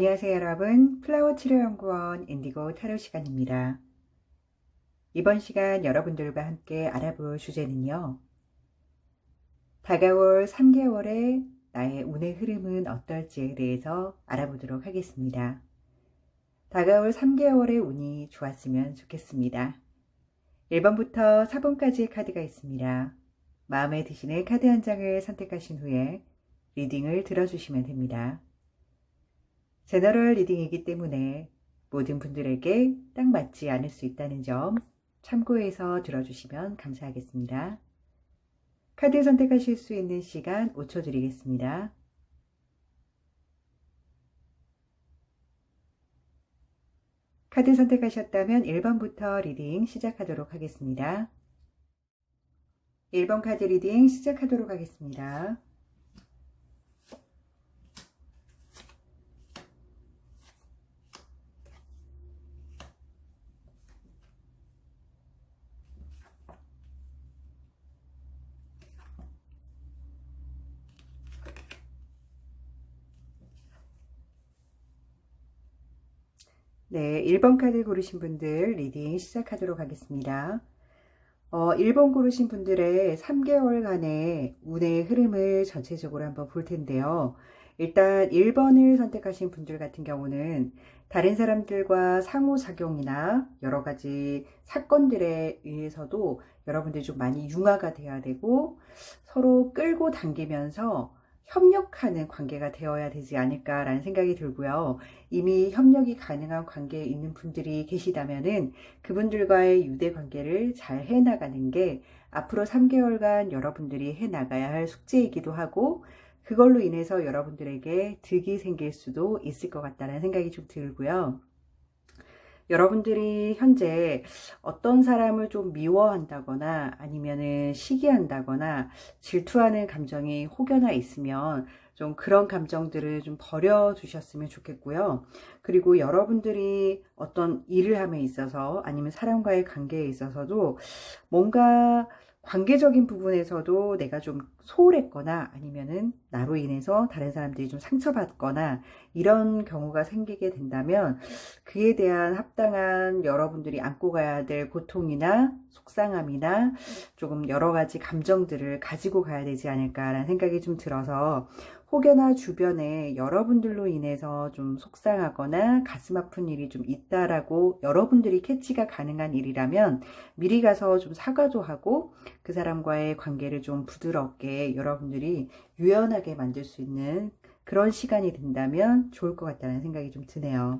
안녕하세요 여러분, 플라워치료연구원 인디고 타로 시간입니다. 이번 시간 여러분들과 함께 알아볼 주제는요, 다가올 3개월의 나의 운의 흐름은 어떨지에 대해서 알아보도록 하겠습니다. 다가올 3개월의 운이 좋았으면 좋겠습니다. 1번부터 4번까지의 카드가 있습니다. 마음에 드시는 카드 한 장을 선택하신 후에 리딩을 들어주시면 됩니다. 제너럴 리딩이기 때문에 모든 분들에게 딱 맞지 않을 수 있다는 점 참고해서 들어주시면 감사하겠습니다. 카드 선택하실 수 있는 시간 5초 드리겠습니다. 카드 선택하셨다면 1번부터 리딩 시작하도록 하겠습니다. 1번 카드 리딩 시작하도록 하겠습니다. 네, 1번 카드 고르신 분들 리딩 시작하도록 하겠습니다. 1번 고르신 분들의 3개월간의 운의 흐름을 전체적으로 한번 볼 텐데요. 일단 1번을 선택하신 분들 같은 경우는 다른 사람들과 상호작용이나 여러 가지 사건들에 의해서도 여러분들이 좀 많이 융화가 돼야 되고 서로 끌고 당기면서 협력하는 관계가 되어야 되지 않을까라는 생각이 들고요. 이미 협력이 가능한 관계에 있는 분들이 계시다면은 그분들과의 유대 관계를 잘 해나가는 게 앞으로 3개월간 여러분들이 해나가야 할 숙제이기도 하고, 그걸로 인해서 여러분들에게 득이 생길 수도 있을 것 같다는 생각이 좀 들고요. 여러분들이 현재 어떤 사람을 좀 미워한다거나 아니면은 시기한다거나 질투하는 감정이 혹여나 있으면 좀 그런 감정들을 좀 버려두셨으면 좋겠고요. 그리고 여러분들이 어떤 일을 함에 있어서 아니면 사람과의 관계에 있어서도 뭔가 관계적인 부분에서도 내가 좀 소홀했거나 아니면은 나로 인해서 다른 사람들이 좀 상처받거나 이런 경우가 생기게 된다면 그에 대한 합당한 여러분들이 안고 가야 될 고통이나 속상함이나 조금 여러 가지 감정들을 가지고 가야 되지 않을까라는 생각이 좀 들어서, 혹여나 주변에 여러분들로 인해서 좀 속상하거나 가슴 아픈 일이 좀 있다라고 여러분들이 캐치가 가능한 일이라면 미리 가서 좀 사과도 하고 그 사람과의 관계를 좀 부드럽게 여러분들이 유연하게 만들 수 있는 그런 시간이 된다면 좋을 것 같다는 생각이 좀 드네요.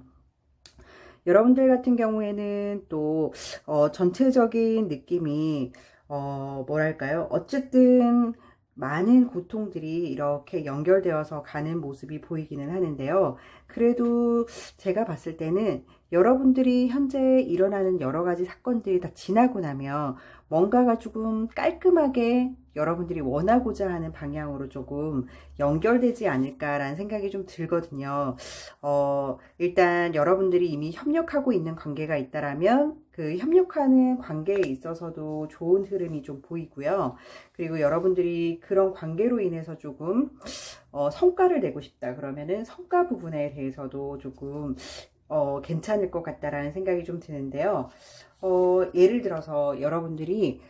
여러분들 같은 경우에는 또 전체적인 느낌이 뭐랄까요, 어쨌든 많은 고통들이 이렇게 연결되어서 가는 모습이 보이기는 하는데요. 그래도 제가 봤을 때는 여러분들이 현재 일어나는 여러 가지 사건들이 다 지나고 나면 뭔가가 조금 깔끔하게 여러분들이 원하고자 하는 방향으로 조금 연결되지 않을까라는 생각이 좀 들거든요. 일단 여러분들이 이미 협력하고 있는 관계가 있다라면 그 협력하는 관계에 있어서도 좋은 흐름이 좀 보이고요. 그리고 여러분들이 그런 관계로 인해서 조금 성과를 내고 싶다 그러면은 성과 부분에 대해서도 조금 괜찮을 것 같다라는 생각이 좀 드는데요. 예를 들어서 여러분들이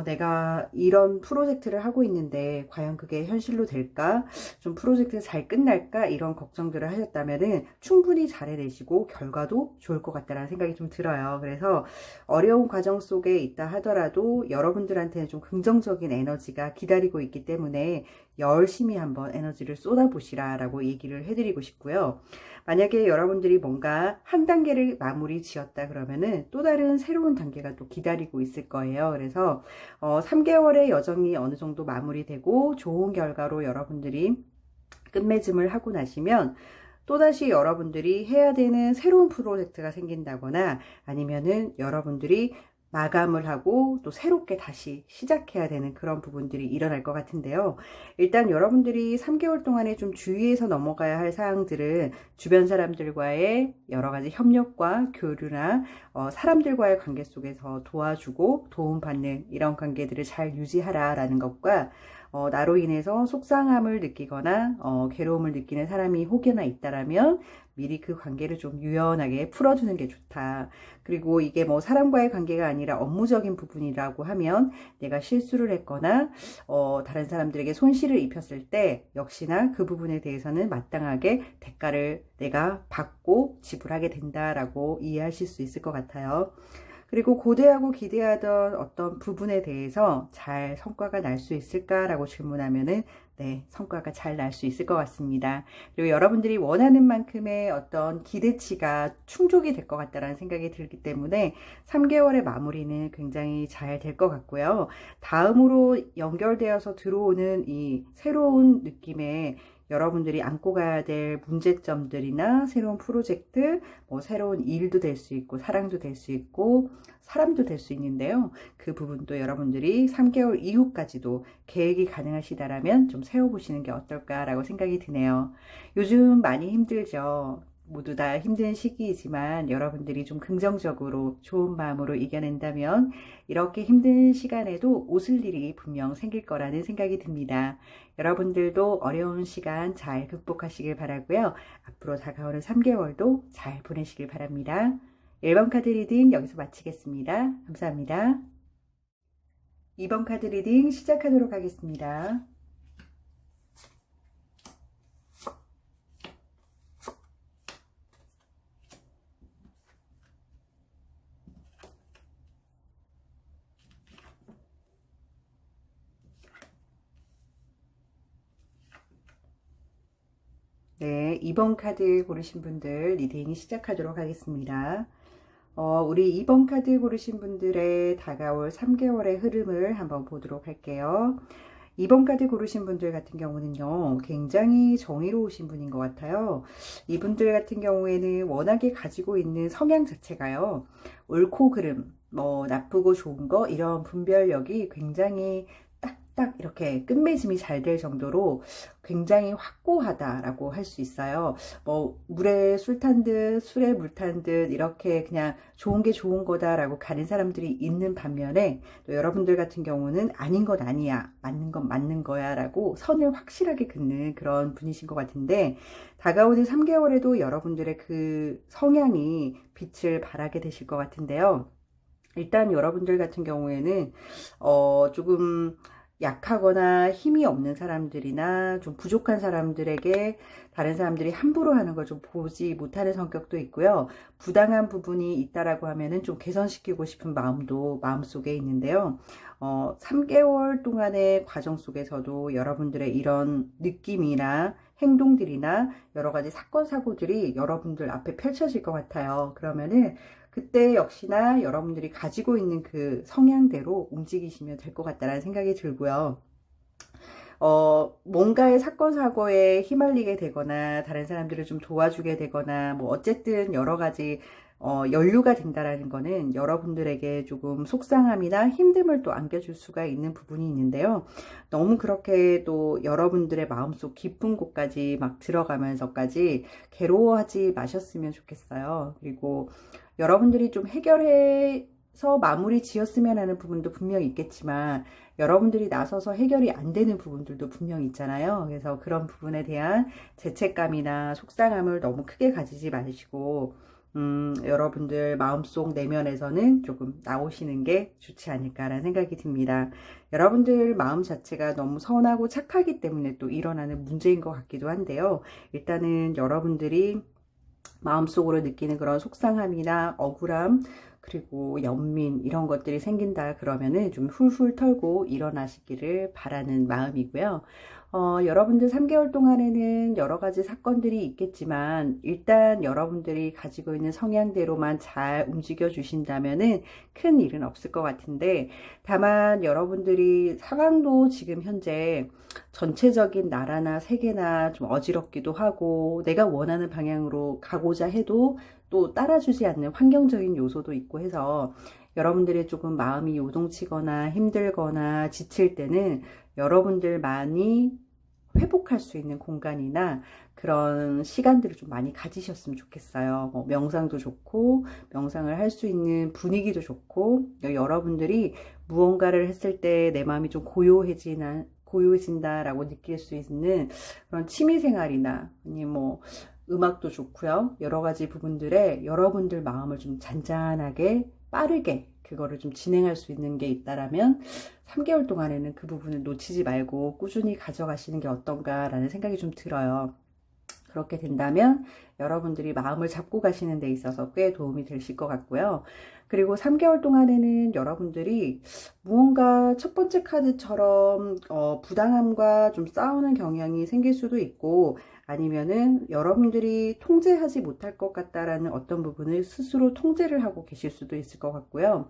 내가 이런 프로젝트를 하고 있는데 과연 그게 현실로 될까? 좀 프로젝트 잘 끝날까? 이런 걱정들을 하셨다면은 충분히 잘 해내시고 결과도 좋을 것 같다는 생각이 좀 들어요. 그래서 어려운 과정 속에 있다 하더라도 여러분들한테는 좀 긍정적인 에너지가 기다리고 있기 때문에 열심히 한번 에너지를 쏟아보시라라고 얘기를 해드리고 싶고요. 만약에 여러분들이 뭔가 한 단계를 마무리 지었다 그러면은 또 다른 새로운 단계가 또 기다리고 있을 거예요. 그래서 3개월의 여정이 어느 정도 마무리되고 좋은 결과로 여러분들이 끝맺음을 하고 나시면 또다시 여러분들이 해야 되는 새로운 프로젝트가 생긴다거나 아니면은 여러분들이 마감을 하고 또 새롭게 다시 시작해야 되는 그런 부분들이 일어날 것 같은데요. 일단 여러분들이 3개월 동안에 좀 주의해서 넘어가야 할 사항들은 주변 사람들과의 여러 가지 협력과 교류나 사람들과의 관계 속에서 도와주고 도움받는 이런 관계들을 잘 유지하라라는 것과 나로 인해서 속상함을 느끼거나 괴로움을 느끼는 사람이 혹여나 있다라면 미리 그 관계를 좀 유연하게 풀어주는 게 좋다. 그리고 이게 뭐 사람과의 관계가 아니라 업무적인 부분이라고 하면 내가 실수를 했거나 다른 사람들에게 손실을 입혔을 때 역시나 그 부분에 대해서는 마땅하게 대가를 내가 받고 지불하게 된다라고 이해하실 수 있을 것 같아요. 그리고 고대하고 기대하던 어떤 부분에 대해서 잘 성과가 날 수 있을까라고 질문하면은 네, 성과가 잘 날 수 있을 것 같습니다. 그리고 여러분들이 원하는 만큼의 어떤 기대치가 충족이 될 것 같다라는 생각이 들기 때문에 3개월의 마무리는 굉장히 잘 될 것 같고요. 다음으로 연결되어서 들어오는 이 새로운 느낌의 여러분들이 안고 가야 될 문제점들이나 새로운 프로젝트, 뭐 새로운 일도 될 수 있고 사랑도 될 수 있고 사람도 될 수 있는데요. 그 부분도 여러분들이 3개월 이후까지도 계획이 가능하시다라면 좀 세워보시는 게 어떨까라고 생각이 드네요. 요즘 많이 힘들죠. 모두 다 힘든 시기이지만 여러분들이 좀 긍정적으로 좋은 마음으로 이겨낸다면 이렇게 힘든 시간에도 웃을 일이 분명 생길 거라는 생각이 듭니다. 여러분들도 어려운 시간 잘 극복하시길 바라고요. 앞으로 다가오는 3개월도 잘 보내시길 바랍니다. 1번 카드 리딩 여기서 마치겠습니다. 감사합니다. 2번 카드 리딩 시작하도록 하겠습니다. 네, 2번 카드 고르신 분들 리딩 시작하도록 하겠습니다. 우리 2번 카드 고르신 분들의 다가올 3개월의 흐름을 한번 보도록 할게요. 2번 카드 고르신 분들 같은 경우는요, 굉장히 정의로우신 분인 것 같아요. 이분들 같은 경우에는 워낙에 가지고 있는 성향 자체가요, 옳고 그름, 뭐 나쁘고 좋은 거 이런 분별력이 굉장히 딱 이렇게 끝맺음이 잘 될 정도로 굉장히 확고하다라고 할 수 있어요. 뭐 물에 술 탄 듯 술에 물 탄 듯 이렇게 그냥 좋은 게 좋은 거다라고 가는 사람들이 있는 반면에 또 여러분들 같은 경우는 아닌 건 아니야, 맞는 건 맞는 거야 라고 선을 확실하게 긋는 그런 분이신 것 같은데, 다가오는 3개월에도 여러분들의 그 성향이 빛을 발하게 되실 것 같은데요. 일단 여러분들 같은 경우에는 조금 약하거나 힘이 없는 사람들이나 좀 부족한 사람들에게 다른 사람들이 함부로 하는 걸 좀 보지 못하는 성격도 있고요. 부당한 부분이 있다라고 하면은 좀 개선시키고 싶은 마음도 마음속에 있는데요. 3개월 동안의 과정 속에서도 여러분들의 이런 느낌이나 행동들이나 여러 가지 사건 사고들이 여러분들 앞에 펼쳐질 것 같아요. 그러면은 그때 역시나 여러분들이 가지고 있는 그 성향대로 움직이시면 될 것 같다는 생각이 들고요. 뭔가의 사건 사고에 휘말리게 되거나 다른 사람들을 좀 도와주게 되거나 뭐 어쨌든 여러 가지 연루가 된다라는 거는 여러분들에게 조금 속상함이나 힘듦을 또 안겨줄 수가 있는 부분이 있는데요. 너무 그렇게 또 여러분들의 마음속 깊은 곳까지 막 들어가면서까지 괴로워하지 마셨으면 좋겠어요. 그리고 여러분들이 좀 해결해서 마무리 지었으면 하는 부분도 분명히 있겠지만 여러분들이 나서서 해결이 안 되는 부분들도 분명히 있잖아요. 그래서 그런 부분에 대한 죄책감이나 속상함을 너무 크게 가지지 마시고 여러분들 마음속 내면에서는 조금 나오시는 게 좋지 않을까라는 생각이 듭니다. 여러분들 마음 자체가 너무 선하고 착하기 때문에 또 일어나는 문제인 것 같기도 한데요. 일단은 여러분들이 마음속으로 느끼는 그런 속상함이나 억울함, 그리고 연민 이런 것들이 생긴다 그러면은 좀 훌훌 털고 일어나시기를 바라는 마음이고요. 여러분들 3개월 동안에는 여러 가지 사건들이 있겠지만 일단 여러분들이 가지고 있는 성향대로만 잘 움직여 주신다면은 큰 일은 없을 것 같은데, 다만 여러분들이 상황도 지금 현재 전체적인 나라나 세계나 좀 어지럽기도 하고 내가 원하는 방향으로 가고자 해도 또 따라주지 않는 환경적인 요소도 있고 해서 여러분들이 조금 마음이 요동치거나 힘들거나 지칠 때는 여러분들만이 회복할 수 있는 공간이나 그런 시간들을 좀 많이 가지셨으면 좋겠어요. 뭐 명상도 좋고 명상을 할 수 있는 분위기도 좋고, 여러분들이 무언가를 했을 때 내 마음이 좀 고요해진다라고 느낄 수 있는 그런 취미생활이나 아니 뭐 음악도 좋고요. 여러 가지 부분들에 여러분들 마음을 좀 잔잔하게 빠르게 그거를 좀 진행할 수 있는 게 있다라면 3개월 동안에는 그 부분을 놓치지 말고 꾸준히 가져가시는 게 어떤가라는 생각이 좀 들어요. 그렇게 된다면 여러분들이 마음을 잡고 가시는 데 있어서 꽤 도움이 되실 것 같고요. 그리고 3개월 동안에는 여러분들이 무언가 첫 번째 카드처럼 부당함과 좀 싸우는 경향이 생길 수도 있고, 아니면은 여러분들이 통제하지 못할 것 같다라는 어떤 부분을 스스로 통제를 하고 계실 수도 있을 것 같고요.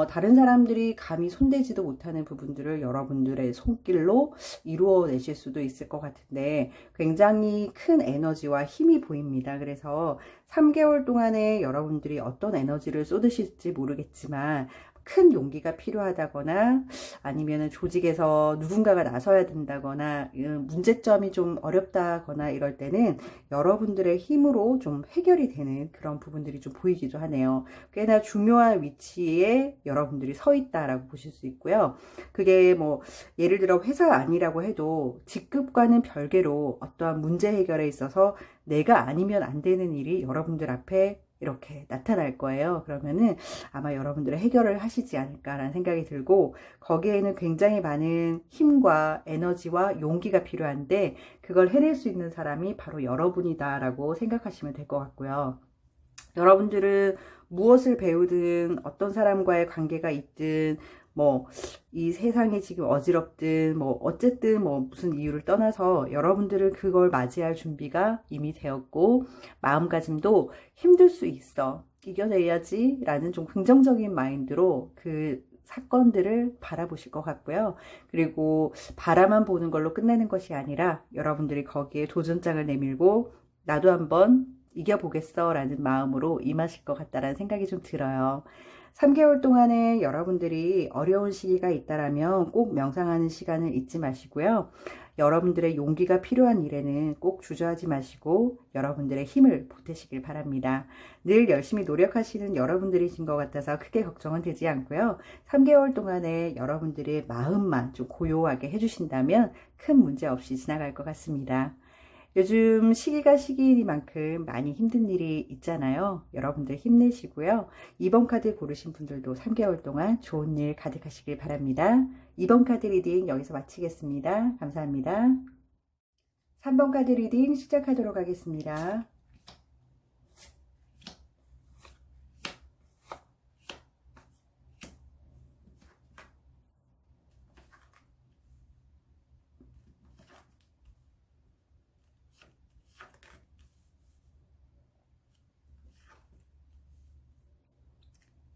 다른 사람들이 감히 손대지도 못하는 부분들을 여러분들의 손길로 이루어내실 수도 있을 것 같은데 굉장히 큰 에너지와 힘이 보입니다. 그래서 3개월 동안에 여러분들이 어떤 에너지를 쏟으실지 모르겠지만 큰 용기가 필요하다거나 아니면 조직에서 누군가가 나서야 된다거나 문제점이 좀 어렵다거나 이럴 때는 여러분들의 힘으로 좀 해결이 되는 그런 부분들이 좀 보이기도 하네요. 꽤나 중요한 위치에 여러분들이 서 있다라고 보실 수 있고요. 그게 뭐 예를 들어 회사 아니라고 해도 직급과는 별개로 어떠한 문제 해결에 있어서 내가 아니면 안 되는 일이 여러분들 앞에 이렇게 나타날 거예요. 그러면은 아마 여러분들의 해결을 하시지 않을까라는 생각이 들고, 거기에는 굉장히 많은 힘과 에너지와 용기가 필요한데 그걸 해낼 수 있는 사람이 바로 여러분이다라고 생각하시면 될 것 같고요. 여러분들은 무엇을 배우든 어떤 사람과의 관계가 있든 뭐 이 세상이 지금 어지럽든 뭐 어쨌든 뭐 무슨 이유를 떠나서 여러분들은 그걸 맞이할 준비가 이미 되었고, 마음가짐도 힘들 수 있어, 이겨내야지 라는 좀 긍정적인 마인드로 그 사건들을 바라보실 것 같고요. 그리고 바라만 보는 걸로 끝내는 것이 아니라 여러분들이 거기에 도전장을 내밀고 나도 한번 이겨보겠어 라는 마음으로 임하실 것 같다라는 생각이 좀 들어요. 3개월 동안에 여러분들이 어려운 시기가 있다라면 꼭 명상하는 시간을 잊지 마시고요. 여러분들의 용기가 필요한 일에는 꼭 주저하지 마시고 여러분들의 힘을 보태시길 바랍니다. 늘 열심히 노력하시는 여러분들이신 것 같아서 크게 걱정은 되지 않고요. 3개월 동안에 여러분들의 마음만 좀 고요하게 해주신다면 큰 문제 없이 지나갈 것 같습니다. 요즘 시기가 시기이니만큼 많이 힘든 일이 있잖아요. 여러분들 힘내시고요. 2번 카드 고르신 분들도 3개월 동안 좋은 일 가득하시길 바랍니다. 2번 카드 리딩 여기서 마치겠습니다. 감사합니다. 3번 카드 리딩 시작하도록 하겠습니다.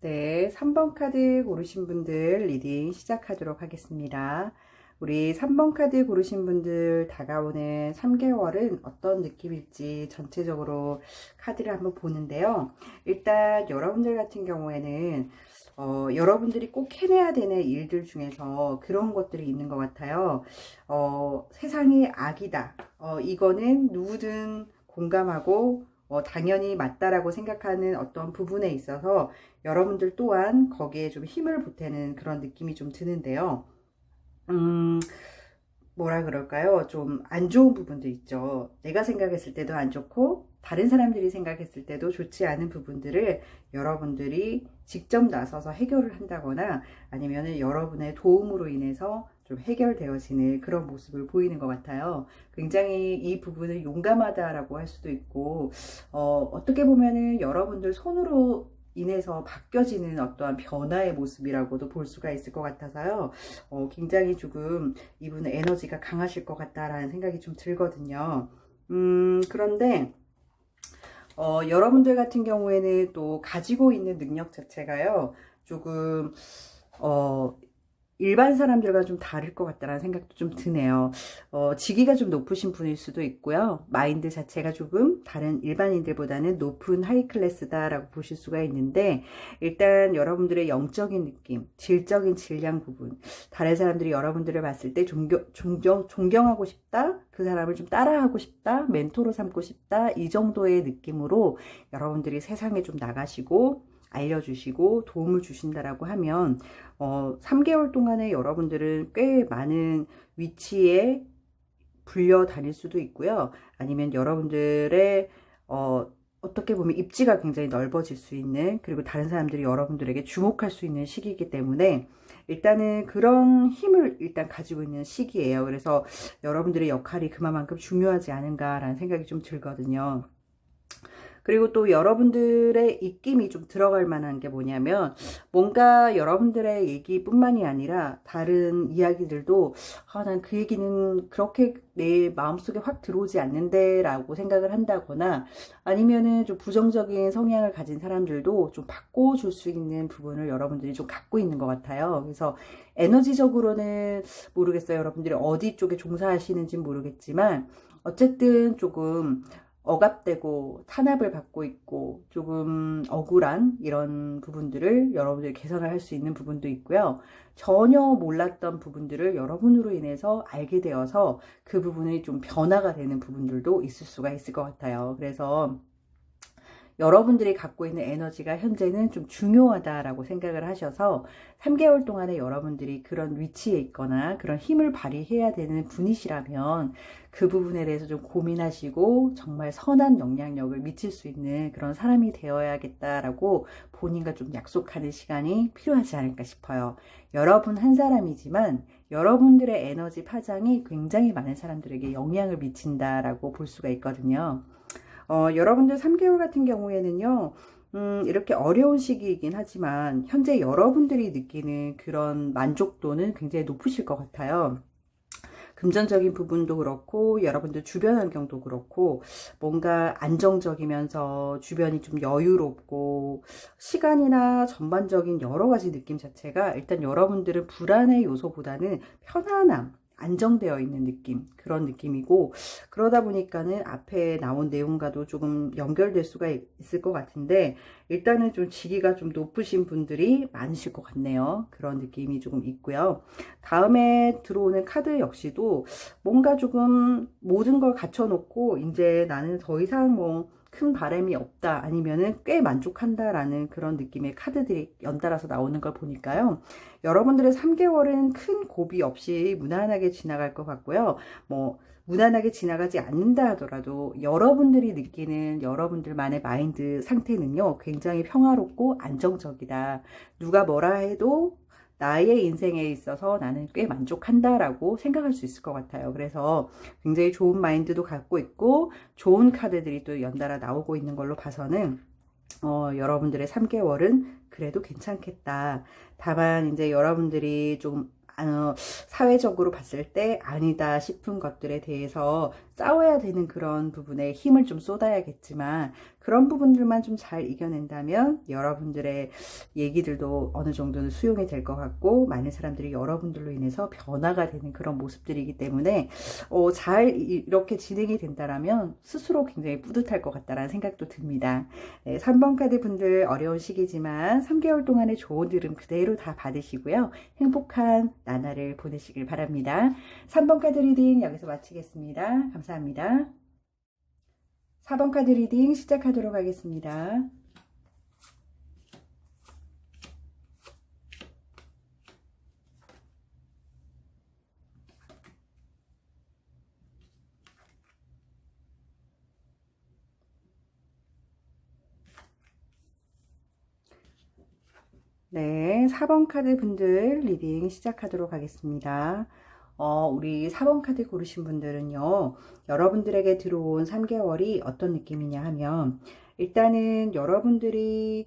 네, 3번 카드 고르신 분들 리딩 시작하도록 하겠습니다. 우리 3번 카드 고르신 분들 다가오는 3개월은 어떤 느낌일지 전체적으로 카드를 한번 보는데요. 일단 여러분들 같은 경우에는 여러분들이 꼭 해내야 되는 일들 중에서 그런 것들이 있는 것 같아요. 세상이 악이다. 이거는 누구든 공감하고 당연히 맞다라고 생각하는 어떤 부분에 있어서 여러분들 또한 거기에 좀 힘을 보태는 그런 느낌이 좀 드는데요. 뭐라 그럴까요? 좀 안 좋은 부분도 있죠. 내가 생각했을 때도 안 좋고 다른 사람들이 생각했을 때도 좋지 않은 부분들을 여러분들이 직접 나서서 해결을 한다거나 아니면 여러분의 도움으로 인해서 좀 해결되어지는 그런 모습을 보이는 것 같아요. 굉장히 이 부분을 용감하다라고 할 수도 있고, 어떻게 보면은 여러분들 손으로 인해서 바뀌어지는 어떠한 변화의 모습이라고도 볼 수가 있을 것 같아서요. 굉장히 조금 이분의 에너지가 강하실 것 같다라는 생각이 좀 들거든요. 그런데 여러분들 같은 경우에는 또 가지고 있는 능력 자체가요, 조금 일반 사람들과 좀 다를 것 같다는 생각도 좀 드네요. 직위가 좀 높으신 분일 수도 있고요. 마인드 자체가 조금 다른 일반인들보다는 높은 하이 클래스다라고 보실 수가 있는데, 일단 여러분들의 영적인 느낌, 질적인 질량 부분, 다른 사람들이 여러분들을 봤을 때 존경하고 싶다, 그 사람을 좀 따라하고 싶다, 멘토로 삼고 싶다, 이 정도의 느낌으로 여러분들이 세상에 좀 나가시고 알려주시고 도움을 주신다라고 하면 3개월 동안에 여러분들은 꽤 많은 위치에 불려 다닐 수도 있고요. 아니면 여러분들의 어떻게 보면 입지가 굉장히 넓어질 수 있는, 그리고 다른 사람들이 여러분들에게 주목할 수 있는 시기이기 때문에 일단은 그런 힘을 일단 가지고 있는 시기예요. 그래서 여러분들의 역할이 그만큼 중요하지 않은가라는 생각이 좀 들거든요. 그리고 또 여러분들의 입김이 좀 들어갈 만한 게 뭐냐면, 뭔가 여러분들의 얘기뿐만이 아니라 다른 이야기들도 난 그 얘기는 그렇게 내 마음속에 확 들어오지 않는데 라고 생각을 한다거나, 아니면은 좀 부정적인 성향을 가진 사람들도 좀 바꿔줄 수 있는 부분을 여러분들이 좀 갖고 있는 것 같아요. 그래서 에너지적으로는 모르겠어요. 여러분들이 어디 쪽에 종사하시는지 모르겠지만 어쨌든 조금 억압되고 탄압을 받고 있고 조금 억울한 이런 부분들을 여러분들이 개선을 할 수 있는 부분도 있고요. 전혀 몰랐던 부분들을 여러분으로 인해서 알게 되어서 그 부분이 좀 변화가 되는 부분들도 있을 수가 있을 것 같아요. 그래서 여러분들이 갖고 있는 에너지가 현재는 좀 중요하다라고 생각을 하셔서 3개월 동안에 여러분들이 그런 위치에 있거나 그런 힘을 발휘해야 되는 분이시라면 그 부분에 대해서 좀 고민하시고 정말 선한 영향력을 미칠 수 있는 그런 사람이 되어야겠다라고 본인과 좀 약속하는 시간이 필요하지 않을까 싶어요. 여러분 한 사람이지만 여러분들의 에너지 파장이 굉장히 많은 사람들에게 영향을 미친다라고 볼 수가 있거든요. 여러분들 3개월 같은 경우에는요, 이렇게 어려운 시기이긴 하지만 현재 여러분들이 느끼는 그런 만족도는 굉장히 높으실 것 같아요. 금전적인 부분도 그렇고 여러분들 주변 환경도 그렇고 뭔가 안정적이면서 주변이 좀 여유롭고 시간이나 전반적인 여러 가지 느낌 자체가 일단 여러분들은 불안의 요소보다는 편안함, 안정되어 있는 느낌, 그런 느낌이고, 그러다 보니까는 앞에 나온 내용과도 조금 연결될 수가 있을 것 같은데, 일단은 좀 직위가 좀 높으신 분들이 많으실 것 같네요. 그런 느낌이 조금 있고요. 다음에 들어오는 카드 역시도 뭔가 조금 모든 걸 갖춰놓고 이제 나는 더 이상 뭐 큰 바람이 없다, 아니면은 꽤 만족한다라는 그런 느낌의 카드들이 연달아서 나오는 걸 보니까요. 여러분들의 3개월은 큰 고비 없이 무난하게 지나갈 것 같고요. 뭐 무난하게 지나가지 않는다 하더라도 여러분들이 느끼는 여러분들만의 마인드 상태는요, 굉장히 평화롭고 안정적이다. 누가 뭐라 해도 나의 인생에 있어서 나는 꽤 만족한다라고 생각할 수 있을 것 같아요. 그래서 굉장히 좋은 마인드도 갖고 있고 좋은 카드들이 또 연달아 나오고 있는 걸로 봐서는 여러분들의 3개월은 그래도 괜찮겠다. 다만 이제 여러분들이 좀 사회적으로 봤을 때 아니다 싶은 것들에 대해서 싸워야 되는 그런 부분에 힘을 좀 쏟아야겠지만, 그런 부분들만 좀 잘 이겨낸다면 여러분들의 얘기들도 어느 정도는 수용이 될 것 같고, 많은 사람들이 여러분들로 인해서 변화가 되는 그런 모습들이기 때문에 잘 이렇게 진행이 된다라면 스스로 굉장히 뿌듯할 것 같다라는 생각도 듭니다. 네, 3번 카드 분들 어려운 시기지만 3개월 동안의 좋은 흐름 그대로 다 받으시고요. 행복한 나날을 보내시길 바랍니다. 3번 카드 리딩 여기서 마치겠습니다. 감사합니다. 4번 카드 리딩 시작하도록 하겠습니다. 네, 4번 카드 분들 리딩 시작하도록 하겠습니다. 우리 4번 카드 고르신 분들은요, 여러분들에게 들어온 3개월이 어떤 느낌이냐 하면, 일단은 여러분들이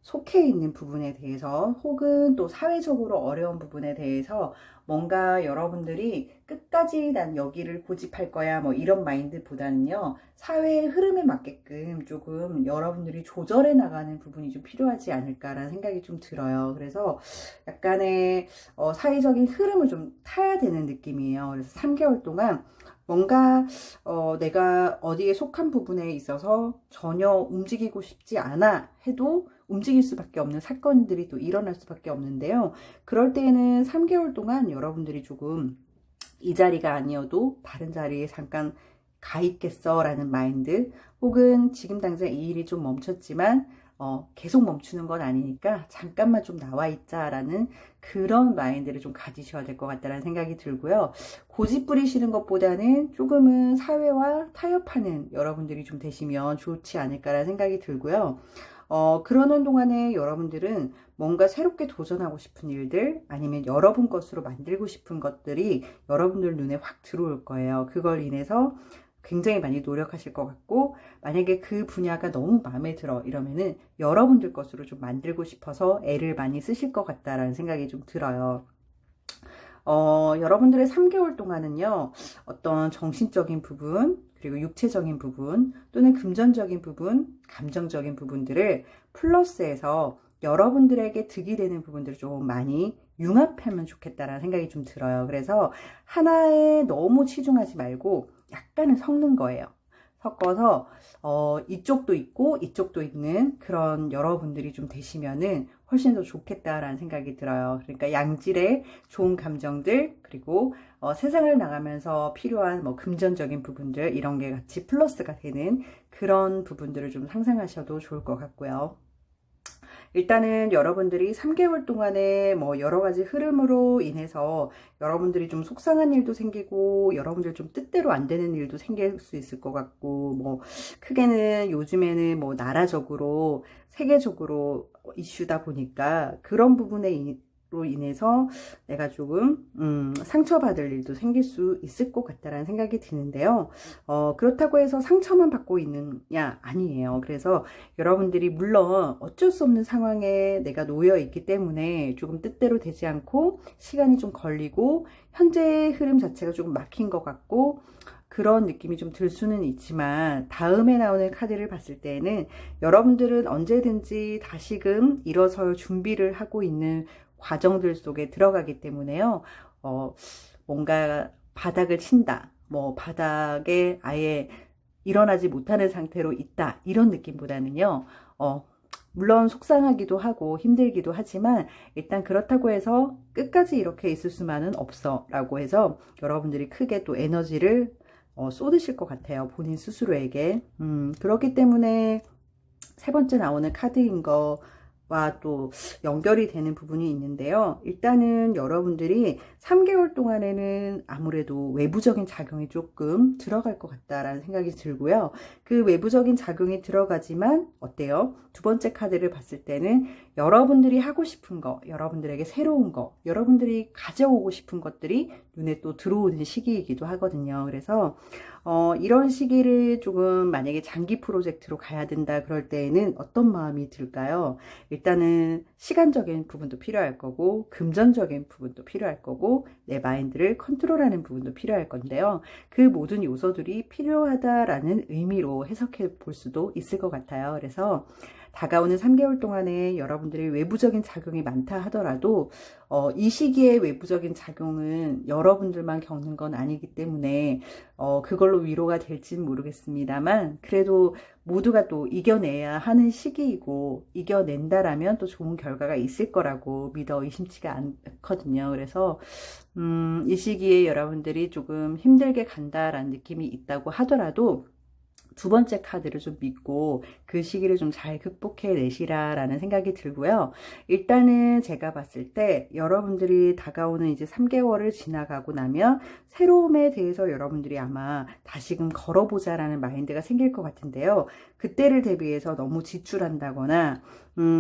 속해 있는 부분에 대해서, 혹은 또 사회적으로 어려운 부분에 대해서 뭔가 여러분들이 끝까지 난 여기를 고집할 거야 뭐 이런 마인드보다는요, 사회의 흐름에 맞게끔 조금 여러분들이 조절해 나가는 부분이 좀 필요하지 않을까라는 생각이 좀 들어요. 그래서 약간의 사회적인 흐름을 좀 타야 되는 느낌이에요. 그래서 3개월 동안 뭔가 내가 어디에 속한 부분에 있어서 전혀 움직이고 싶지 않아 해도 움직일 수밖에 없는 사건들이 또 일어날 수밖에 없는데요. 그럴 때에는 3개월 동안 여러분들이 조금 이 자리가 아니어도 다른 자리에 잠깐 가 있겠어 라는 마인드, 혹은 지금 당장 이 일이 좀 멈췄지만 계속 멈추는 건 아니니까 잠깐만 좀 나와 있자라는 그런 마인드를 좀 가지셔야 될 것 같다는 생각이 들고요. 고집 부리시는 것보다는 조금은 사회와 타협하는 여러분들이 좀 되시면 좋지 않을까라는 생각이 들고요. 그러는 동안에 여러분들은 뭔가 새롭게 도전하고 싶은 일들 아니면 여러분 것으로 만들고 싶은 것들이 여러분들 눈에 확 들어올 거예요. 그걸 인해서 굉장히 많이 노력하실 것 같고, 만약에 그 분야가 너무 마음에 들어 이러면은 여러분들 것으로 좀 만들고 싶어서 애를 많이 쓰실 것 같다라는 생각이 좀 들어요. 여러분들의 3개월 동안은요, 어떤 정신적인 부분, 그리고 육체적인 부분, 또는 금전적인 부분, 감정적인 부분들을 플러스해서 여러분들에게 득이 되는 부분들을 좀 많이 융합하면 좋겠다라는 생각이 좀 들어요. 그래서 하나에 너무 치중하지 말고 약간은 섞는 거예요. 섞어서 이쪽도 있고 이쪽도 있는 그런 여러분들이 좀 되시면은 훨씬 더 좋겠다라는 생각이 들어요. 그러니까 양질의 좋은 감정들, 그리고 세상을 나가면서 필요한 뭐 금전적인 부분들, 이런 게 같이 플러스가 되는 그런 부분들을 좀 상상하셔도 좋을 것 같고요. 일단은 여러분들이 3개월 동안에 뭐 여러 가지 흐름으로 인해서 여러분들이 좀 속상한 일도 생기고, 여러분들 좀 뜻대로 안 되는 일도 생길 수 있을 것 같고, 뭐 크게는 요즘에는 뭐 나라적으로 세계적으로 이슈다 보니까 그런 부분에 로 인해서 내가 조금 상처받을 일도 생길 수 있을 것 같다라는 생각이 드는데요. 그렇다고 해서 상처만 받고 있느냐? 아니에요. 그래서 여러분들이 물론 어쩔 수 없는 상황에 내가 놓여 있기 때문에 조금 뜻대로 되지 않고 시간이 좀 걸리고 현재의 흐름 자체가 조금 막힌 것 같고 그런 느낌이 좀 들 수는 있지만, 다음에 나오는 카드를 봤을 때는 여러분들은 언제든지 다시금 일어설 준비를 하고 있는 과정들 속에 들어가기 때문에요. 뭔가 바닥을 친다, 뭐 바닥에 아예 일어나지 못하는 상태로 있다, 이런 느낌보다는요. 물론 속상하기도 하고 힘들기도 하지만 일단 그렇다고 해서 끝까지 이렇게 있을 수만은 없어 라고 해서 여러분들이 크게 또 에너지를 쏟으실 것 같아요. 본인 스스로에게. 그렇기 때문에 세 번째 나오는 카드인 거와 또 연결이 되는 부분이 있는데요. 일단은 여러분들이 3개월 동안에는 아무래도 외부적인 작용이 조금 들어갈 것 같다라는 생각이 들고요. 그 외부적인 작용이 들어가지만 어때요? 두 번째 카드를 봤을 때는 여러분들이 하고 싶은 거, 여러분들에게 새로운 거, 여러분들이 가져오고 싶은 것들이 눈에 또 들어오는 시기이기도 하거든요. 그래서 이런 시기를 조금 만약에 장기 프로젝트로 가야 된다 그럴 때에는 어떤 마음이 들까요? 일단은 시간적인 부분도 필요할 거고, 금전적인 부분도 필요할 거고, 내 마인드를 컨트롤하는 부분도 필요할 건데요. 그 모든 요소들이 필요하다라는 의미로 해석해 볼 수도 있을 것 같아요. 그래서 다가오는 3개월 동안에 여러분들이 외부적인 작용이 많다 하더라도 이 시기에 외부적인 작용은 여러분들만 겪는 건 아니기 때문에 그걸로 위로가 될지는 모르겠습니다만, 그래도 모두가 또 이겨내야 하는 시기이고, 이겨낸다라면 또 좋은 결과가 있을 거라고 믿어 의심치가 않거든요. 그래서 이 시기에 여러분들이 조금 힘들게 간다라는 느낌이 있다고 하더라도 두 번째 카드를 좀 믿고 그 시기를 좀 잘 극복해 내시라라는 생각이 들고요. 일단은 제가 봤을 때 여러분들이 다가오는 이제 3개월을 지나가고 나면 새로움에 대해서 여러분들이 아마 다시금 걸어보자라는 마인드가 생길 것 같은데요. 그때를 대비해서 너무 지출한다거나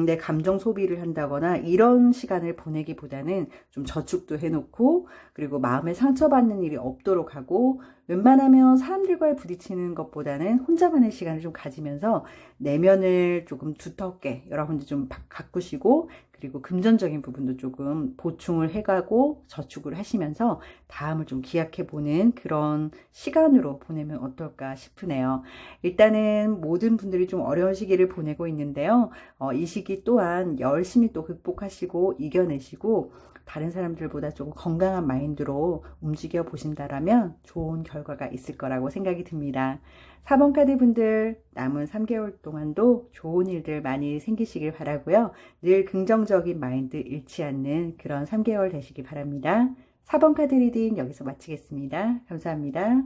내 감정 소비를 한다거나 이런 시간을 보내기보다는 좀 저축도 해놓고, 그리고 마음에 상처받는 일이 없도록 하고, 웬만하면 사람들과의 부딪히는 것보다는 혼자만의 시간을 좀 가지면서 내면을 조금 두텁게 여러분들 좀 가꾸시고, 그리고 금전적인 부분도 조금 보충을 해가고 저축을 하시면서 다음을 좀 기약해보는 그런 시간으로 보내면 어떨까 싶으네요. 일단은 모든 분들이 좀 어려운 시기를 보내고 있는데요. 이 시기 또한 열심히 또 극복하시고 이겨내시고 다른 사람들보다 조금 건강한 마인드로 움직여 보신다라면 좋은 결과가 있을 거라고 생각이 듭니다. 4번 카드 분들, 남은 3개월 동안도 좋은 일들 많이 생기시길 바라고요. 늘 긍정적인 마인드 잃지 않는 그런 3개월 되시기 바랍니다. 4번 카드 리딩 여기서 마치겠습니다. 감사합니다.